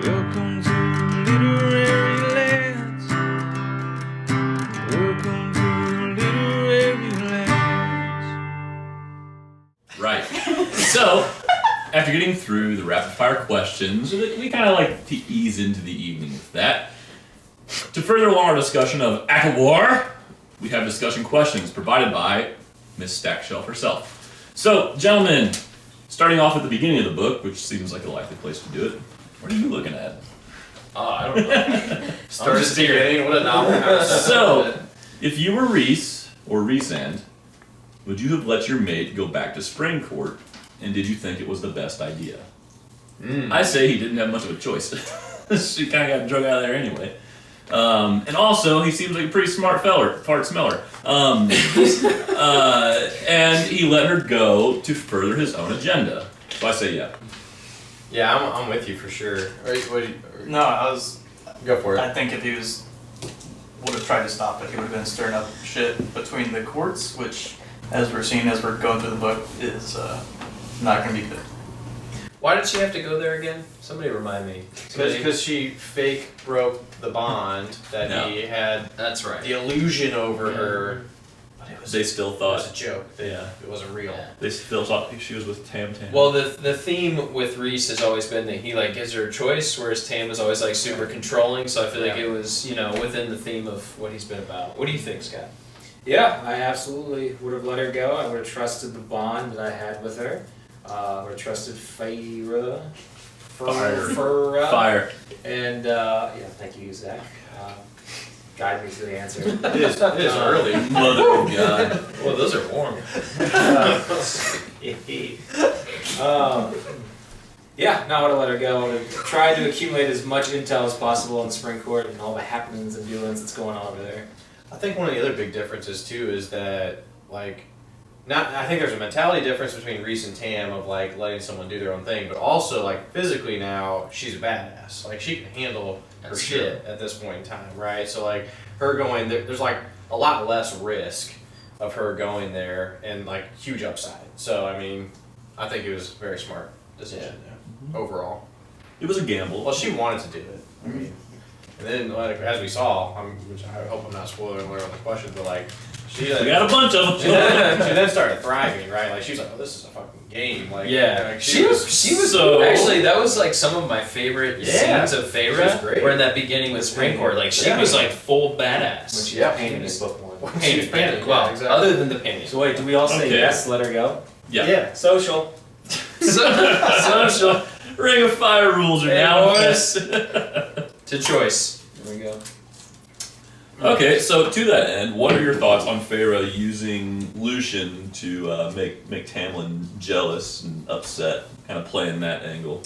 Welcome to Literary Lands. Welcome to Literary Lands. Right. So, after getting through the rapid fire questions, we kind of like to ease into the evening with that. To further along our discussion of ACOWAR, we have discussion questions provided by Miss Stackshelf herself. So, gentlemen, starting off at the beginning of the book, which seems like a likely place to do it, what are you looking at? I don't know. Start at the beginning. What a novel. So, if you were Reese or Rhysand, would you have let your mate go back to Spring Court, and did you think it was the best idea? I say he didn't have much of a choice. She kind of got drug out of there anyway. And also, he seems like a pretty smart fart smeller. And he let her go to further his own agenda. So I say yeah. Yeah, I'm with you for sure. No, I was. Go for it. I think if he would have tried to stop it, he would have been stirring up shit between the courts, which, as we're seeing as we're going through the book, is not going to be good. Why did she have to go there again? Somebody remind me. Because she fake broke the bond that he had. That's right. The illusion over her. But They still it was thought, a joke. It wasn't real. Yeah. they still thought she was with Tam Tam. Well, the theme with Reese has always been that he like gives her a choice, whereas Tam is always like super controlling. So I feel like it was within the theme of what he's been about. What do you think, Scott? Yeah, I absolutely would have let her go. I would have trusted the bond that I had with her. I would have trusted Feyre. Fire. And thank you, Zach. Guide me to the answer. It is early. Mother of God. Well, those are warm. No, I would have let her go. I would have tried to accumulate as much intel as possible in Spring Court and all the happenings and doings that's going on over there. I think one of the other big differences too is that I think there's a mentality difference between Reese and Tam of like letting someone do their own thing, but also like physically now she's a badass. Like she can handle her shit at this point in time, right? So like her going there, there's like a lot less risk of her going there and like huge upside. So I mean, I think it was a very smart decision overall. It was a gamble. Well, she wanted to do it. I mean, and then like as we saw, which I hope I'm not spoiling alert on the question, but like. We got a bunch of them. She then started thriving, right? Like she was like, "Oh, this is a fucking game." Like, like, she was so actually that was like some of my favorite scenes of She was Feyre. great. Were in that beginning with Spring Court. Like she was like full badass. When she was painting in book one. Painted, painted, well, exactly. other than the painting. So wait, do we all say Okay. yes, let her go? Yeah. Social. Social Ring of Fire rules are Hey, now in boys. effect. To choice. There we go. Okay, so to that end, what are your thoughts on Feyre using Lucien to make Tamlin jealous and upset, kind of playing that angle?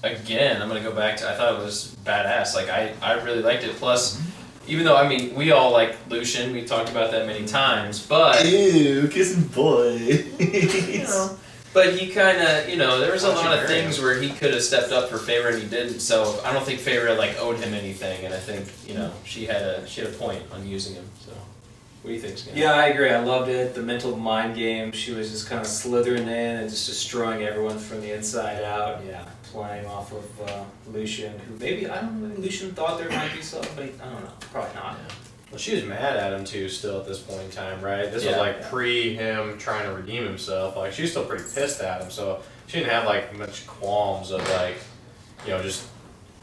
Again, I'm gonna go back to I thought it was badass. Like I really liked it. Plus, even though we all like Lucien, we talked about that many times, but Ew, kissing boy. but he kind of there was a Why don't you lot of marry things where he could have stepped up for Feyre and he didn't. So I don't think Feyre like owed him anything, and I think she had a point on using him. So what do you think, Scott? Yeah, I agree. I loved it. The mental mind game. She was just kind of slithering in and just destroying everyone from the inside out. Yeah, playing off of Lucien, who maybe, I don't know, maybe Lucien thought there might be something, but I don't know. Probably not. Well, she was mad at him too. Still at this point in time, right? This was like pre him trying to redeem himself. Like she was still pretty pissed at him. So she didn't have like much qualms of like, just.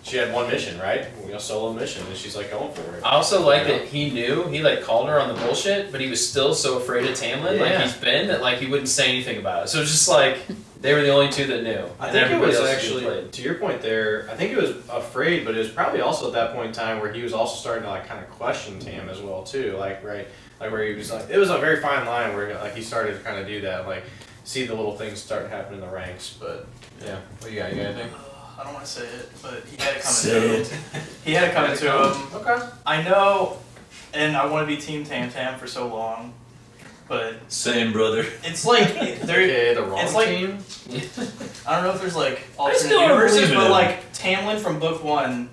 She had one mission, right? Solo mission, and she's like going for it. I also like that he knew, he like called her on the bullshit, but he was still so afraid of Tamlin, like he's been, that like he wouldn't say anything about it. So it's just like, they were the only two that knew. I and think it everybody was else actually, played. to your point there, I think he was afraid, but it was probably also at that point in time where he was also starting to like kind of question Tam as well too, like, right? Like where he was like, it was a very fine line where like he started to kind of do that, like see the little things start to happen in the ranks, but yeah. What do you got? You got anything? I don't want to say it, but he had it coming Say to him. it. He had it coming to him. Okay. I know, and I want to be Team Tam Tam for so long, but Same, brother. it's like they're. Okay, the wrong It's like- team. I don't know if there's like still alternate don't universes, believe in but him. like Tamlin from book one,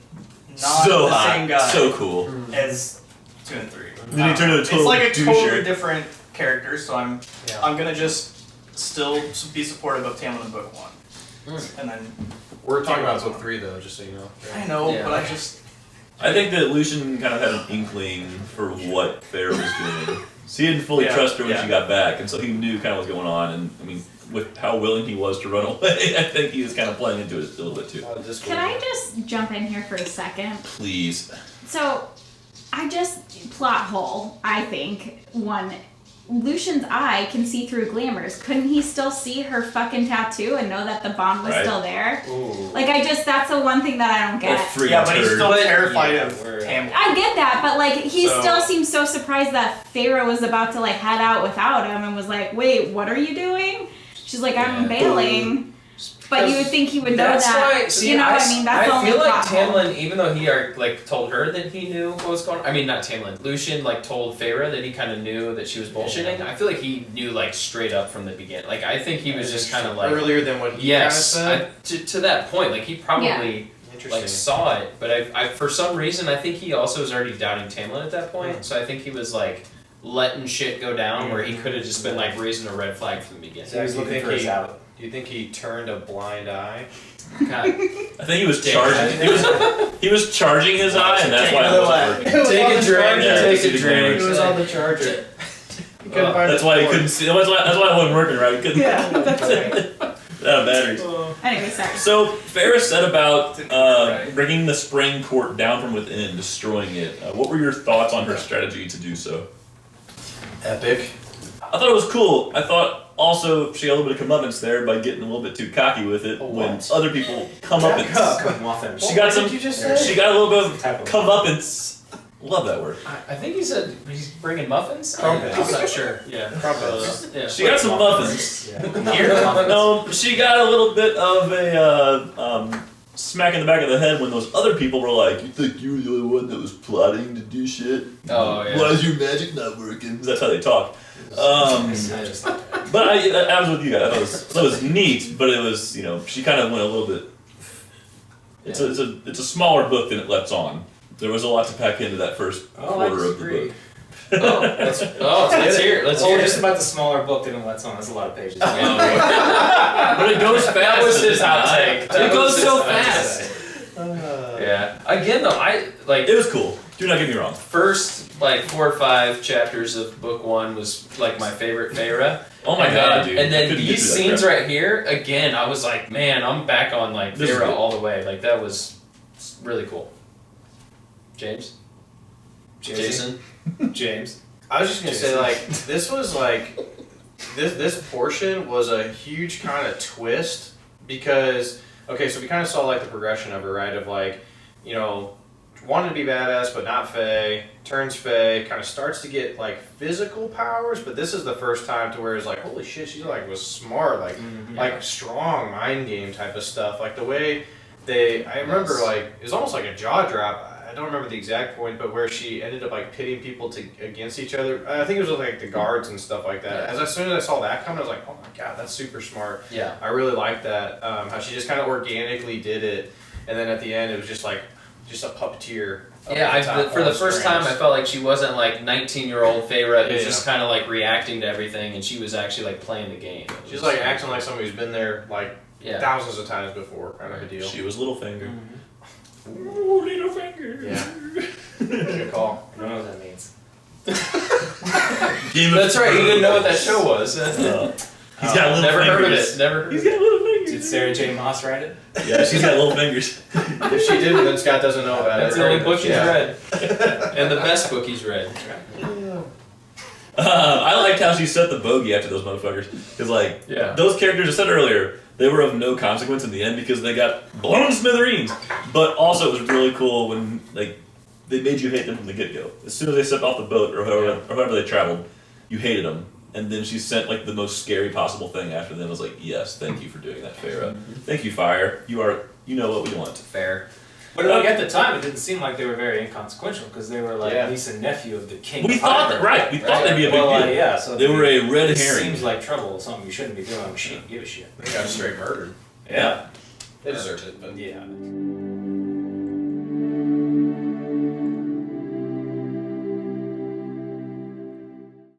not So the hot. same guy So cool. as 2 and 3. Then he turned into a total It's like a totally doucher. different character, so I'm Yeah. gonna just still be supportive of Tamlin in book one, and then We're talking about book 3 though, just so you know. I know, Yeah. but I think that Lucien kind of had an inkling for what Feyre was doing. So he didn't fully trust her when she got back, and so he knew kind of what's going on. And I mean, with how willing he was to run away, I think he was kind of playing into it a little bit too. Can I just jump in here for a second? Please. So, plot hole, I think, one. Lucian's eye can see through glamours. Couldn't he still see her fucking tattoo and know that the bond was still there? Ooh. Like, that's the one thing that I don't get. yeah, but he's still terrified Yeah, of we're- Tam. I get that, but like, he So- still seems so surprised that Feyre was about to like head out without him and was like, wait, what are you doing? She's like, I'm bailing. But you would think he would know That's that. why. See, you know what I mean? That's the I only feel like plot hole. Tamlin, even though he like told her that he knew what was going on. I mean, not Tamlin. Lucien like told Feyre that he kind of knew that she was bullshitting. I feel like he knew like straight up from the beginning. Like I think he was just kind of like earlier than what he yes, kind of said. to that point. Like he probably Interesting. like saw it, but I for some reason I think he also was already doubting Tamlin at that point. So I think he was like letting shit go down where he could have just been like raising a red flag from the beginning. So he was Do you looking think for his he- out. Do you think he turned a blind eye? God. I think he was charging. He was charging his eye, and that's why it wasn't working. Take a drink. Yeah, Take see a the drink. glamours. It was on the charger. He couldn't find That's the why he cord. couldn't see. That's why it wasn't working right. He couldn't. Yeah, that's right. Out of batteries. Anyway, sorry. So Feyre said about bringing the spring court down from within, destroying it. What were your thoughts on her strategy to do so? Epic. I thought it was cool. I thought also she got a little bit of comeuppance there by getting a little bit too cocky with it when other people come up and Muffin. she got some. What did you just say? She got a little bit of Type of comeuppance. Love that word. I think he said he's bringing muffins. Crumpets. I'm not sure. Yeah. Crumpets. Yeah. She got some muffins. Yeah. No, she got a little bit of a smack in the back of the head when those other people were like, "You think you were the only one that was plotting to do shit? Oh, yeah. Why is your magic not working?" That's how they talk. But I was with you guys. That was neat, but it was, you know, she kind of went a little bit. It's a smaller book than it lets on. There was a lot to pack into that first quarter of the book. Let's hear it. Let's hear Just it. about the smaller book than what's on. That's a lot of pages. But it goes fast. That was his hot take. It It goes so That's fast. Yeah. Again, though, It was cool. Do not get me wrong. first like 4 or 5 chapters of book 1 was like my favorite Feyre. Oh my And god, then- dude. And then Couldn't get these through that scenes crap. right here, again, I was like, man, I'm back on like This is Feyre good. all the way. Like that was really cool. James? Jason? James. I was just gonna say, like, this was like, this portion was a huge kind of twist because, okay, so we kind of saw like the progression of her, right? Of like, you know, wanted to be badass but not Fae, turns Fae, kind of starts to get like physical powers, but this is the first time to where it's like, holy shit, she like was smart, like, like strong mind game type of stuff, like the way I remember like it was almost like a jaw drop. I don't remember the exact point, but where she ended up like pitting people against each other. I think it was with, like the guards and stuff like that. As soon as I saw that come, I was like, oh my god, that's super smart. Yeah. I really liked that. How she just kind of organically did it, and then at the end it was just like just a puppeteer. Yeah, for the first time I felt like she wasn't like 19-year-old Feyre who was Yeah. just kind of like reacting to everything, and she was actually like playing the game. It She's was- like acting like somebody who's been there like Yeah. thousands of times before, kind of a deal. She was Littlefinger. Ooh, Littlefinger. Yeah. Good call. I don't know what that means. That's right, you didn't know what that show was. He's got little Never heard of fingers. it. Never heard He's of it. got little fingers. Did Sarah J Maas write it? Yeah, she's got little fingers. If she didn't, then Scott doesn't know about That's it. the only book he's Yeah. read. And the best book he's read. I liked how she set the bogey after those motherfuckers. Because, like, Yeah. those characters I said earlier, they were of no consequence in the end because they got blown to smithereens. But also, it was really cool when, like, they made you hate them from the get-go. As soon as they stepped off the boat or however they traveled, you hated them. And then she sent, like, the most scary possible thing after them. I was like, yes, thank you for doing that, Feyre. Thank you, Fire. You know what we want. Fair. But like at the time, it didn't seem like they were very inconsequential because they were like Yeah. niece and nephew of the king. We of thought Hyrule. that, right, we thought they'd be a big Well, deal. yeah, so They were a red it herring. seems like trouble, something you shouldn't be doing. She didn't give a shit. They got straight murdered. Yeah. They deserved it, but Yeah.